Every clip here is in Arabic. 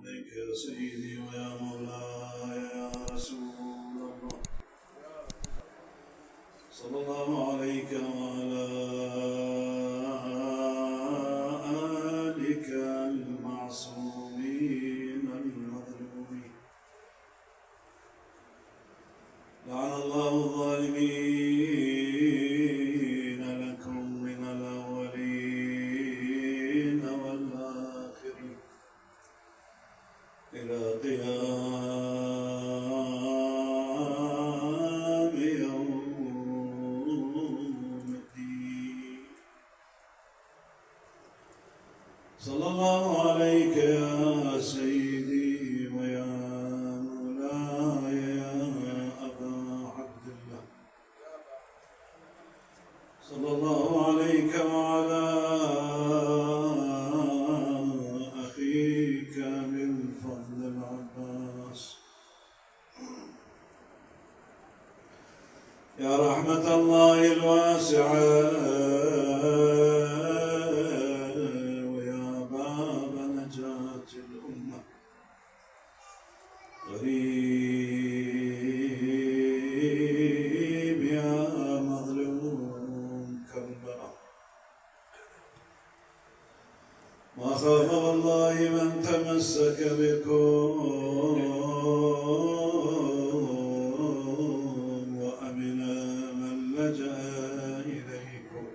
عليك يا سيدي ويا مولاي يا رسول الله، صلى الله عليك وعلى آلك المعصومين المظلومين. لعن الله الظالمين لكم من الأولين والآخرين إلى قيام يوم الدين. صلى الله عليك يا سيدي ويا مولاي يا أبا عبد الله، صلى الله عليك وعلى أخيك بالفضل العباس. يا رحمة الله الواسعة ويا باب نجاة الأمة، غريب يا مظلوم كربلاء، ما خاف والله من تمسك بكم وأمن من لجأ إليكم.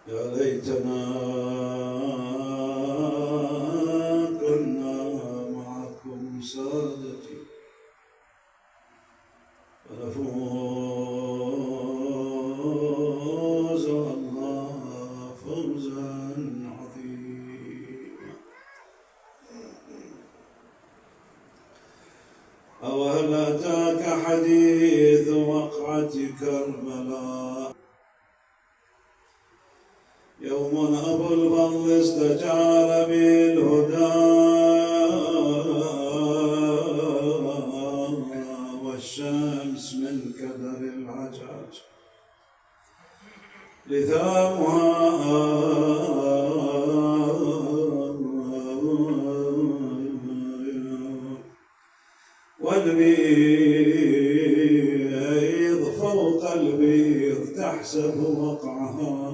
يا ليتنا كنا معكم سادتي فنفوز والله فوزا عظيما. أوهل أتاك حديث وقعة كربلاء، يوم أبو الفضل استجار بالهدى والشمس من كدر العجاج لثامها والبيض فوق البيض تحسب وقعها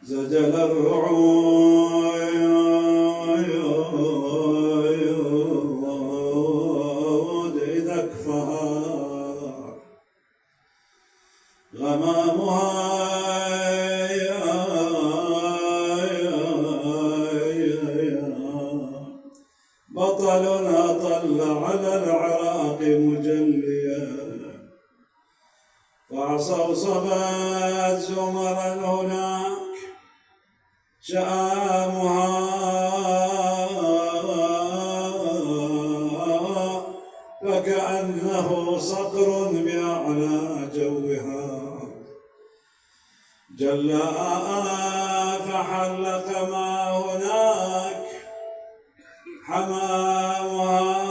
زجل الرعود إذا اكفها غمامها بطل أطل على العراق مجليا فعصوصبت زمرا هناك شآمها فكأنه صقر بأعلى جوها جلا فحلق ما هناك حمامها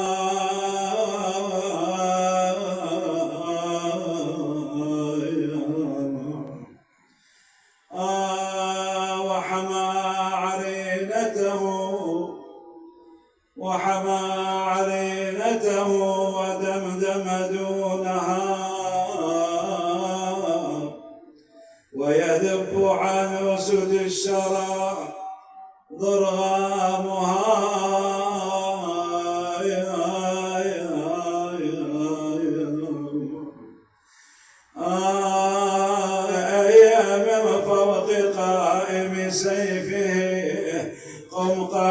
وحمى عرينته ودمدم دونها ويذب عن أسد الشرى ضرغامها من فوق قائم سيفه قمقا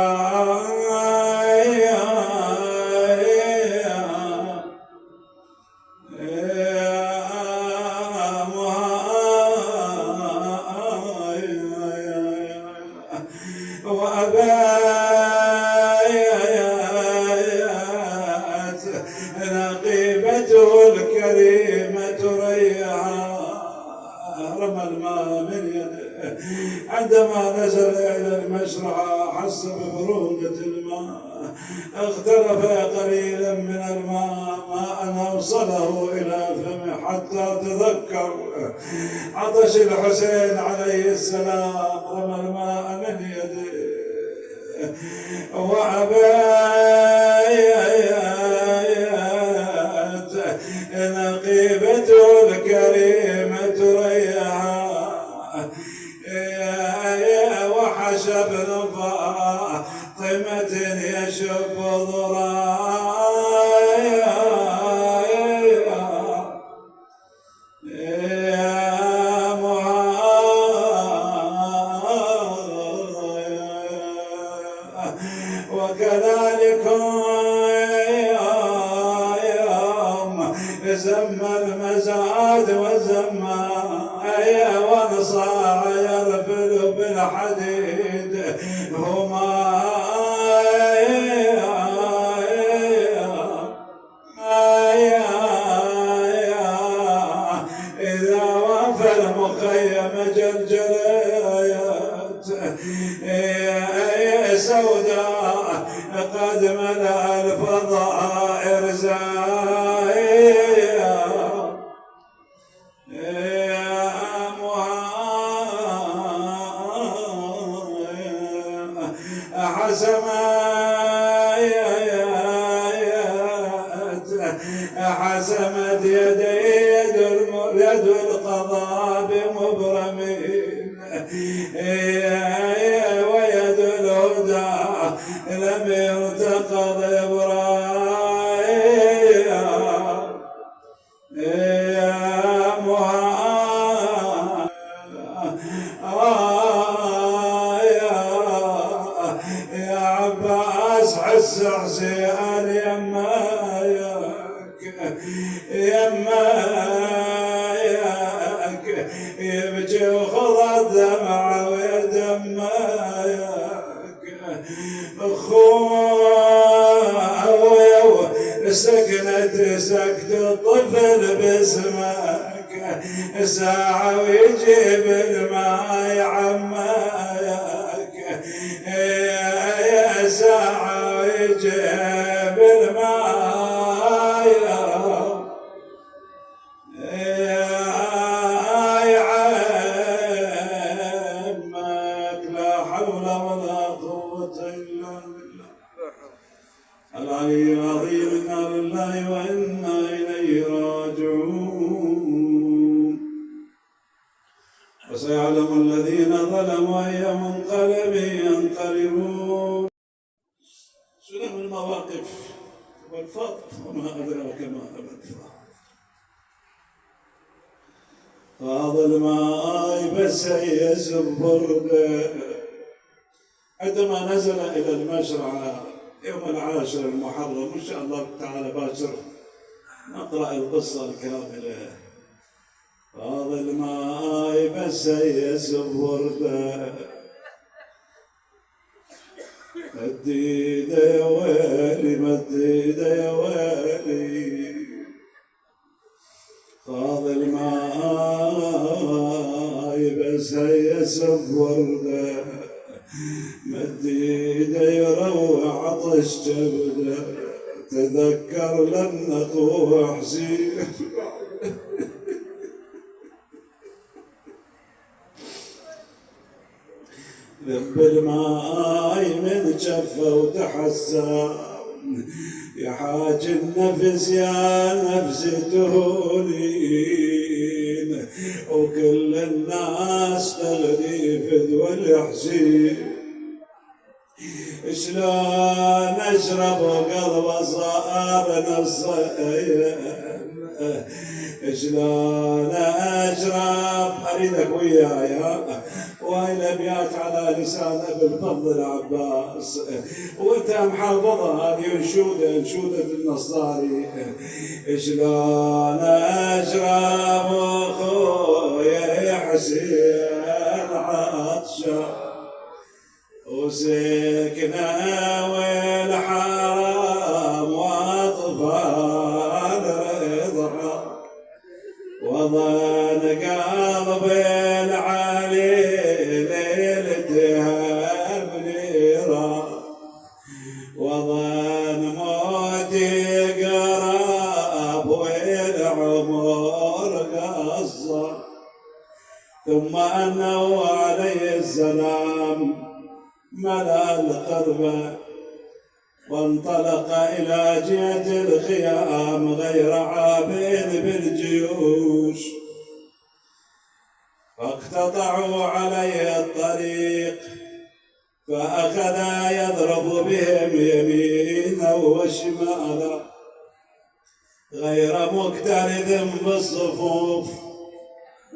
وأبات نقيبته الكريمة ريها رمى الماء من يده عندما نزل إلى المشرعة حس ببرودة الماء اغترف قليلا من الماء ما أوصله إلى فمه حتى تذكر عطش الحسين عليه السلام. رمى الماء من يده وعبايات نقيبة الكريمة ريها وحشب فاطمة يشب ضرايا وكذلك يوم زم المزاد وزما ونصاع يرفل بالحديد هما إذا وافى المخيم جلجليات سوداء قد ملأ الفضاء رزايا حسمت يد القضاء بمبرمين ويد الهدى لم يرتقض إبرايا يا عباس حس عصيان يماياك يبكي وخض الدمع ويدماياك اخويا سكنت سكت الطفل باسمك ساعة ويجيب الماء عماياك يا ساعة ويجيب الماء العلي العظيم. إنا لله وإنا إليه راجعون. وسيعلم الذين ظلموا أي منقلب ينقلبون. سنن المواقف والفضل وما أدراك ما الفضل. فاضل الماء بس يزبر عندما نزل إلى المشرعة يوم 10 المحرم إن شاء الله تعالى باكر نقرأ القصة الكاملة. فاضل الماء بس يزبر مديد يا ويلي مديد يا ويلي. فاضل الماء بس يزبر مديد يروع عطش جبده. تذكر لما اخوه حسين ذب الماء من جفه وتحسى. يا حاج النفس يا نفس تهونين وكل الناس تغني فدوى الحسين. شلون اشرب وقلبه صار نصين. شلون اشرب اريدك وياي وهاي الابيات على لسان ابي الفضل العباس وانت محافظه هذه انشوده النصاري. شلون اشرب اخويا حسين عطشان وسكنة والحرام واطفال رضع وظن قلبي العلي ليلتها بنيرة وظن موتي قراب والعمر قصر. ثم أنه عليه السلام ملأ القرب وانطلق إلى جهة الخيام غير عابئ بالجيوش، فاقتطعوا عليه الطريق فأخذ يضرب بهم يمينا وشمالا غير مكترث بالصفوف،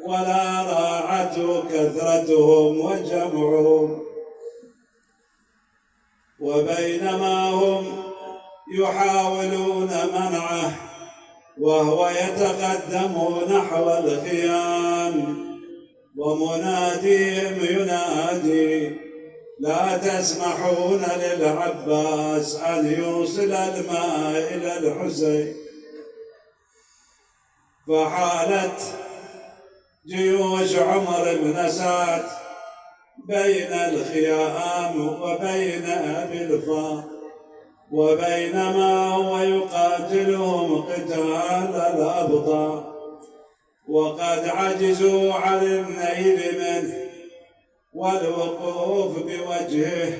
ولا راعته كثرتهم وجمعهم. وبينما هم يحاولون منعه وهو يتقدم نحو الخيام ومناديهم ينادي: لا تسمحون للعباس أن يوصل الماء إلى الحسين. فحالت جيوش عمر بن سعد بين الخيام وبين أبي الفار، وبينما هو يقاتلهم قتال الأبطال وقد عجزوا عن النيل منه والوقوف بوجهه،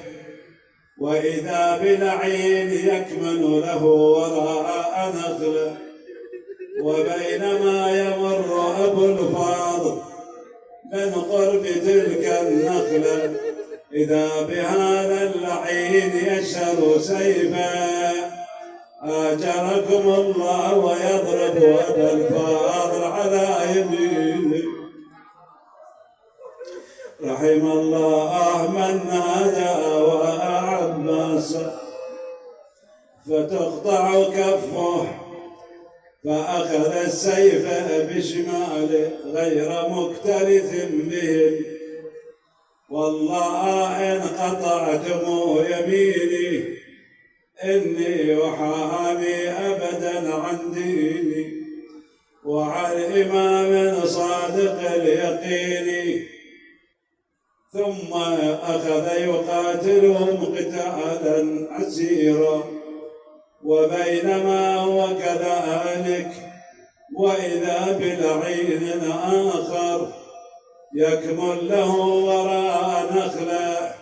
وإذا بلعين يكمن له وراء نخله. وبينما يمر أبو الفاضل من قرب تلك النخلة إذا بهذا اللعين يشهر سيفا: آجركم الله، ويضرب أبا الفاضل على يمينه. رحم الله من نادى وأعبس فتقطع كفه، فأخذ السيف بشماله غير مكترث بهم: والله إن قطعتم يميني إني أحامي أبدا عن ديني وعن إمام صادق اليقين. ثم أخذ يقاتلهم قتالا عسيرا، وبينما هو كذلك وإذا بلعين آخر يكمل له وراء نخلة: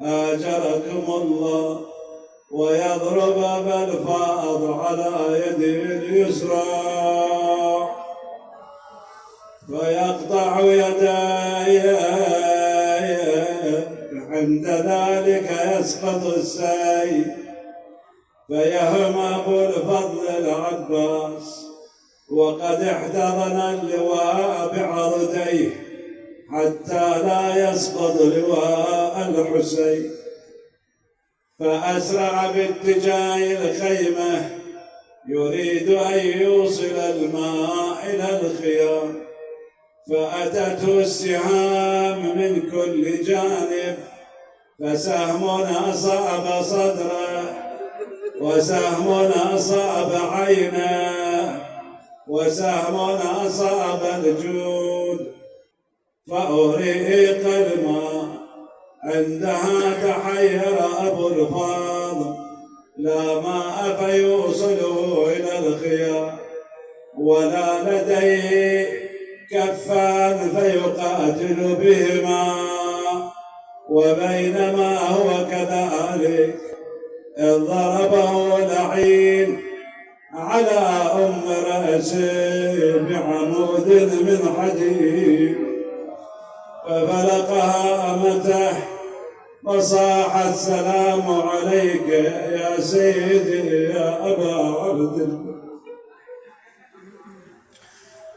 آجركم الله، ويضرب أبا الفاضل على يده اليسرى فيقطع يديه. عند ذلك يسقط السيف فيهم أبو الفضل العباس وقد احتضن اللواء بعرضيه حتى لا يسقط لواء الحسين، فأسرع باتجاه الخيمة يريد أن يوصل الماء إلى الخيام، فأتته السهام من كل جانب، فسهم أصاب صدره، وسهم أصاب عينه، وسهم أصاب الجود، فأريق الماء. عندها تحير أبو الفاضل، لا ماء فيوصله إلى الخيام، ولا لديه كفان فيقاتل بهما. وبينما هو كذلك إذ ضربه لعين على أم رأسه بعمود من حديد، ففلقها أمته وصاح: السلام عليك يا سيدي يا أبا عبد الله.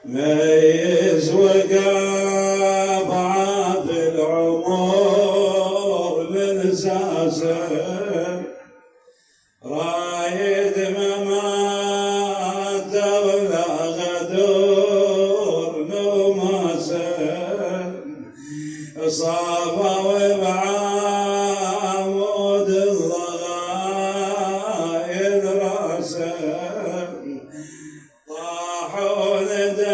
ميز وقافع في العمر من ساسه، رايد ممات ولا غدور نوماسه، صافوا بعمود الضغائن راسه، طاحوا لدي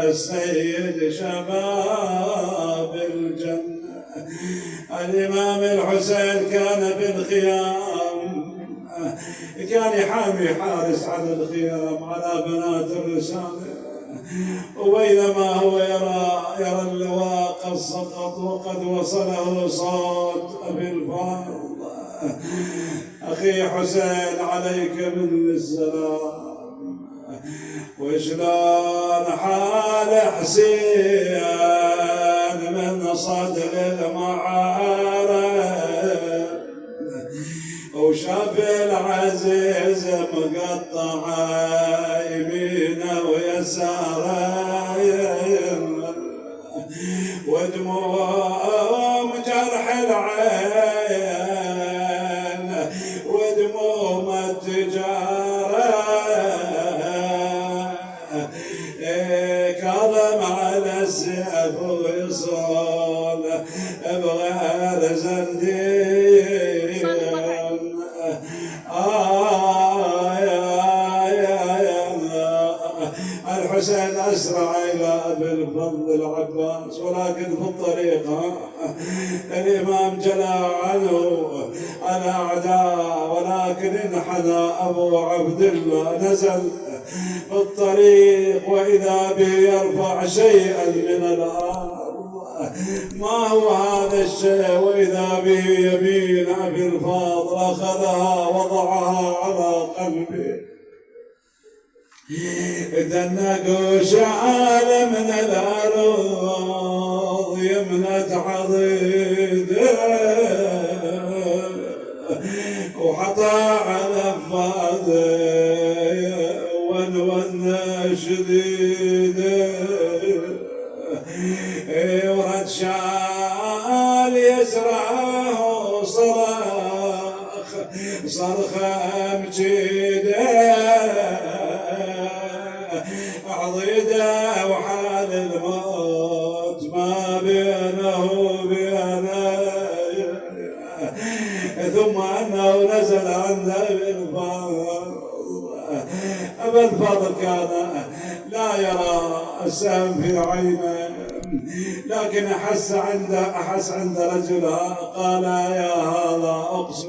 السيد شباب الجنة. الإمام الحسين كان في الخيام، كان يحامي حارس على الخيام على بنات الرسالة، وبينما هو يرى اللواء قد سقط وقد وصله صوت أبي الفضل: أخي حسين عليك من السلام، وشلون حال حسين من صدر المعارف، وشاف العزيز مقطع يمينه ويساره، ودموم جرح العين ودموم التجاره، كاظم على السيف ويصول بغير زنديق. الحسين أسرع إلى أبي الفضل العباس، ولكن في الطريق الإمام جلى عنه الأعداء، ولكن انحنى أبو عبد الله نزل في الطريق، وإذا به يرفع شيئا من الأرض. ما هو هذا الشيء؟ وإذا به يمين أبي الفاضل أخذها وضعها على قلبه، دنق وشعل من الأرض يمنة عضيده، وحطى على فاده ونون شديده، ورد شال يزرعه صرخه مجيده، عضيده وحال الموت ما بينه وبينه، ثم انه نزل عند ابي الفضل. ابا الفضل كان لا يرى السهم في عينه، لكن احس عند رجلها، قال: يا هذا اقسم